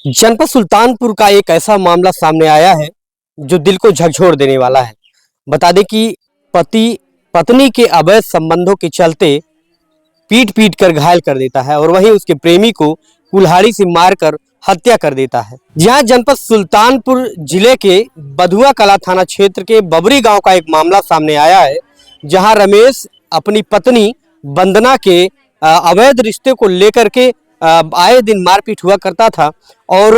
जनपद सुल्तानपुर का एक ऐसा मामला सामने आया है जो दिल को झकझोर देने वाला है। बता दें कि पति पत्नी के अवैध संबंधों के चलते पीट पीट कर घायल कर देता है और वहीं उसके प्रेमी को कुल्हाड़ी से मारकर हत्या कर देता है। जहां जनपद सुल्तानपुर जिले के बधुआ कला थाना क्षेत्र के बबरी गांव का एक मामला सामने आया है, जहां रमेश अपनी पत्नी वंदना के अवैध रिश्ते को लेकर के आए दिन मारपीट हुआ करता था। और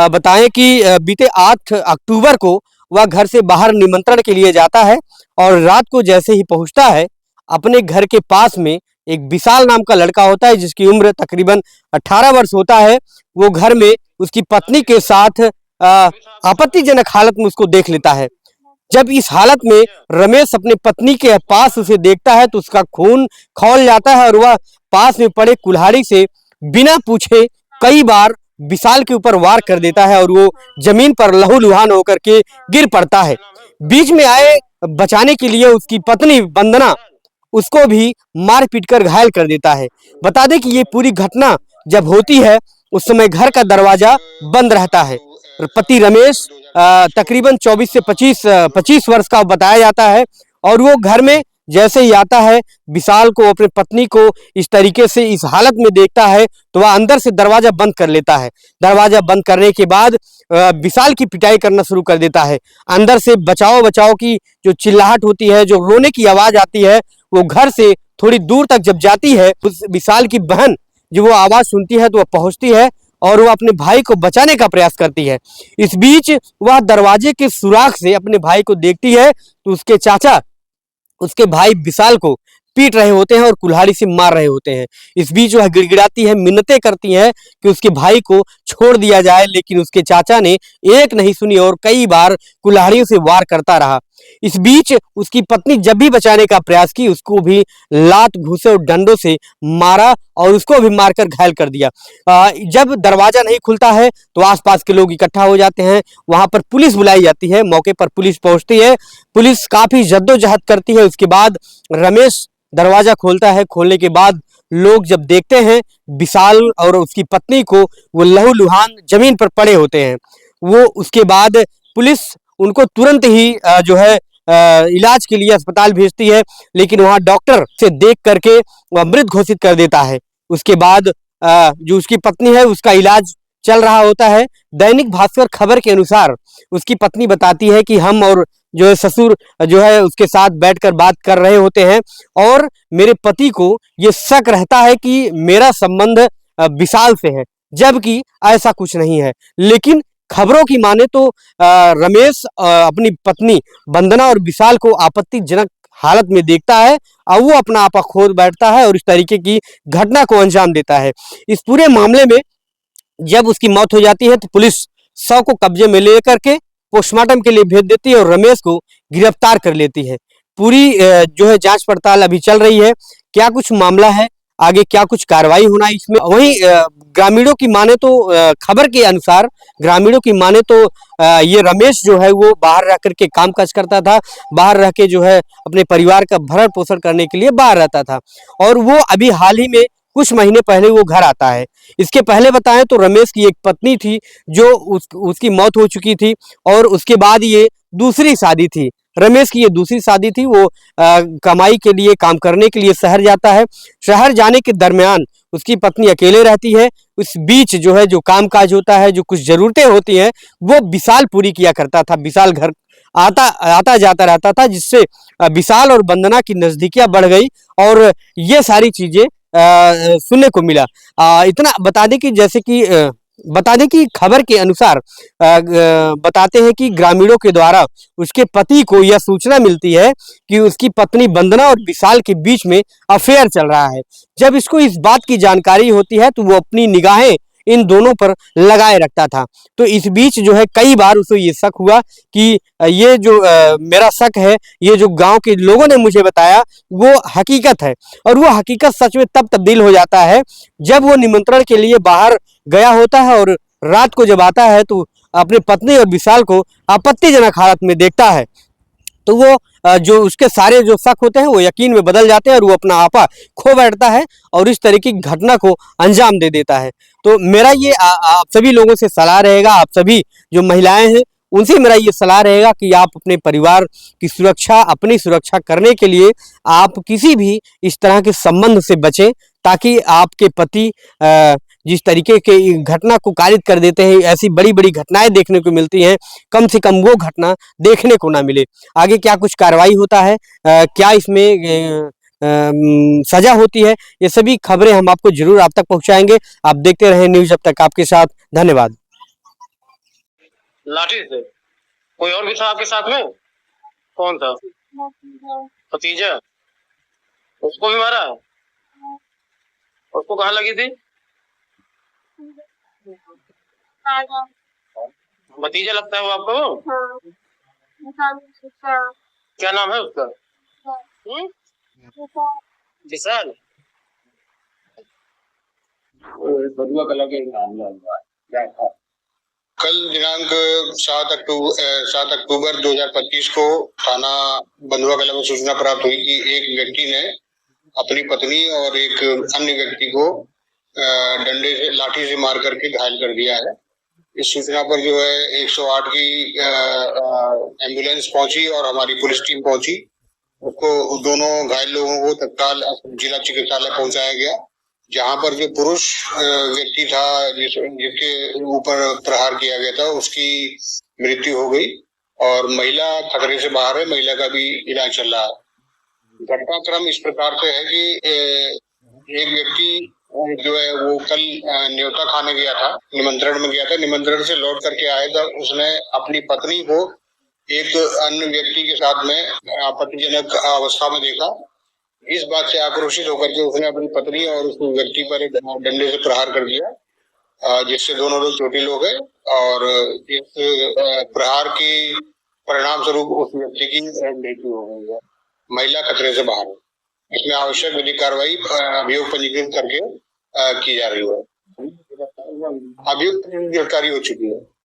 बताएं कि बीते 8 अक्टूबर को वह घर से बाहर निमंत्रण के लिए जाता है और रात को जैसे ही पहुंचता है, अपने घर के पास में एक विशाल नाम का लड़का होता है जिसकी उम्र तकरीबन 18 वर्ष होता है। वो घर में उसकी पत्नी के साथ आपत्तिजनक हालत में उसको देख लेता है। जब इस हालत में रमेश अपने पत्नी के पास उसे देखता है तो उसका खून खौल जाता है और वह पास में पड़े कुल्हाड़ी से बिना पूछे कई बार विशाल के ऊपर वार कर देता है और वो जमीन पर लहूलुहान होकर के गिर पड़ता है। बीच में आए बचाने के लिए उसकी पत्नी वंदना उसको भी मार पीट कर घायल कर देता है। बता दें कि ये पूरी घटना जब होती है उस समय घर का दरवाजा बंद रहता है। पति रमेश तकरीबन 24 से 25 वर्ष का बताया जाता है और वो घर में जैसे ही आता है, विशाल को अपनी पत्नी को इस तरीके से इस हालत में देखता है तो वह अंदर से दरवाजा बंद कर लेता है। दरवाजा बंद करने के बाद विशाल की पिटाई करना शुरू कर देता है। अंदर से बचाओ बचाओ की जो चिल्लाहट होती है, जो रोने की आवाज आती है, वो घर से थोड़ी दूर तक जब जाती है, उस विशाल की बहन जो वो आवाज सुनती है तो वह पहुंचती है और वो अपने भाई को बचाने का प्रयास करती है। इस बीच वह दरवाजे के सुराख से अपने भाई को देखती है तो उसके चाचा उसके भाई विशाल को पीट रहे होते हैं और कुल्हाड़ी से मार रहे होते हैं। इस बीच वह गिड़गिड़ाती है, मिन्नतें करती हैं कि उसके भाई को छोड़ दिया जाए, लेकिन उसके चाचा ने एक नहीं सुनी और कई बार कुल्हाड़ियों से वार करता रहा। इस बीच उसकी पत्नी जब भी बचाने का प्रयास की, उसको भी लात घूसे और डंडों से मारा और उसको भी मारकर घायल कर दिया। जब दरवाजा नहीं खुलता है तो आसपास के लोग इकट्ठा हो जाते हैं। वहां पर पुलिस बुलाई जाती है, मौके पर पुलिस पहुंचती है। पुलिस काफी जद्दोजहद करती है। उसके बाद रमेश दरवाजा खोलता है। खोलने के बाद लोग जब देखते हैं विशाल और उसकी पत्नी को, वो लहूलुहान जमीन पर पड़े होते हैं। वो उसके बाद पुलिस उनको तुरंत ही जो है इलाज के लिए अस्पताल भेजती है, लेकिन वहां डॉक्टर से देख करके वह मृत घोषित कर देता है। उसके बाद जो उसकी पत्नी है उसका इलाज चल रहा होता है। दैनिक भास्कर खबर के अनुसार उसकी पत्नी बताती है कि हम और जो है ससुर जो है उसके साथ बैठकर बात कर रहे होते हैं और मेरे पति को ये शक रहता है कि मेरा संबंध विशाल से है, जबकि ऐसा कुछ नहीं है। लेकिन खबरों की माने तो रमेश अपनी पत्नी वंदना और विशाल को आपत्तिजनक हालत में देखता है और वो अपना आपा खो बैठता है और इस तरीके की घटना को अंजाम देता है। इस पूरे मामले में जब उसकी मौत हो जाती है तो पुलिस शव को कब्जे में लेकर के पोस्टमार्टम के लिए भेज देती है और रमेश को गिरफ्तार कर लेती है। पूरी जो है जांच पड़ताल अभी चल रही है। क्या कुछ मामला है, आगे क्या कुछ कार्रवाई होना है इसमें। वहीं ग्रामीणों की माने तो खबर के अनुसार ग्रामीणों की माने तो ये रमेश जो है वो बाहर रह करके काम काज करता था, बाहर रह के जो है अपने परिवार का भरण पोषण करने के लिए बाहर रहता था और वो अभी हाल ही में कुछ महीने पहले वो घर आता है। इसके पहले बताएं तो रमेश की एक पत्नी थी जो उसकी मौत हो चुकी थी और उसके बाद ये दूसरी शादी थी। रमेश की ये दूसरी शादी थी। वो कमाई के लिए, काम करने के लिए शहर जाता है। शहर जाने के दरमियान उसकी पत्नी अकेले रहती है। उस बीच जो है जो कामकाज होता है, जो कुछ जरूरतें होती हैं, वो विशाल पूरी किया करता था। विशाल घर आता जाता रहता था, जिससे विशाल और वंदना की नजदीकियां बढ़ गई और ये सारी चीजें सुनने को मिला। इतना बता दें कि खबर के अनुसार बताते हैं कि ग्रामीणों के द्वारा उसके पति को यह सूचना मिलती है कि उसकी पत्नी वंदना और विशाल के बीच में अफेयर चल रहा है। जब इसको इस बात की जानकारी होती है तो वो अपनी निगाहें इन दोनों पर लगाए रखता था। तो इस बीच जो है कई बार उसे ये शक हुआ कि ये जो मेरा शक है, ये जो गांव के लोगों ने मुझे बताया वो हकीकत है। और वो हकीकत सच में तब तब्दील हो जाता है जब वो निमंत्रण के लिए बाहर गया होता है और रात को जब आता है तो अपनी पत्नी और विशाल को आपत्तिजनक हालत में देखता है। तो वो जो उसके सारे जो शक होते हैं वो यकीन में बदल जाते हैं और वो अपना आपा खो बैठता है और इस तरीके की घटना को अंजाम दे देता है। तो मेरा ये आप सभी लोगों से सलाह रहेगा, आप सभी जो महिलाएं हैं उनसे मेरा ये सलाह रहेगा कि आप अपने परिवार की सुरक्षा, अपनी सुरक्षा करने के लिए आप किसी भी इस तरह के संबंध से बचें, ताकि आपके पति जिस तरीके के घटना को कारित कर देते हैं, ऐसी बड़ी बड़ी घटनाएं देखने को मिलती हैं, कम से कम वो घटना देखने को ना मिले। आगे क्या कुछ कार्रवाई होता है, क्या इसमें सजा होती है, ये सभी खबरें हम आपको जरूर आप तक पहुंचाएंगे। आप देखते रहें न्यूज अब तक आपके साथ। धन्यवाद। लाठी से कोई और भी था आपके साथ में? कौन था? भतीजा। उसको भी मारा? उसको कहाँ लगी थी? भतीजा लगता है वो आपको? क्या नाम है उसका? विशाल। बदुआ कला के नाम क्या था? कल दिनांक 7 अक्टूबर 2025 को थाना बंधुआ कला में सूचना प्राप्त हुई कि एक व्यक्ति ने अपनी पत्नी और एक अन्य व्यक्ति को डंडे से, लाठी से मार करके घायल कर दिया है। इस सूचना पर जो है 108 की एम्बुलेंस पहुंची और हमारी पुलिस टीम पहुंची। उसको दोनों घायल लोगों को तत्काल जिला चिकित्सालय पहुंचाया गया, जहां पर जो पुरुष व्यक्ति था जिसके ऊपर प्रहार किया गया था उसकी मृत्यु हो गई और महिला खतरे से बाहर है। महिला का भी इलाज चल रहा है। घटनाक्रम इस प्रकार से है कि एक व्यक्ति जो है वो कल न्योता खाने गया था, निमंत्रण में गया था। निमंत्रण से लौट करके आया था, उसने अपनी पत्नी को एक अन्य व्यक्ति के साथ में आपत्तिजनक अवस्था में देखा। इस बात से आक्रोशित होकर के उसने अपनी पत्नी और उस व्यक्ति पर एक डंडे से प्रहार कर दिया, जिससे दोनों लोग चोटिल हो गए और इस प्रहार के परिणाम स्वरूप उस व्यक्ति की मृत्यु हो गई है। महिला खतरे से बाहर है। इसमें आवश्यक विधिक कार्रवाई अभियोग पंजीकृत करके की जा रही है। अभियुक्त की गिरफ्तारी हो चुकी है।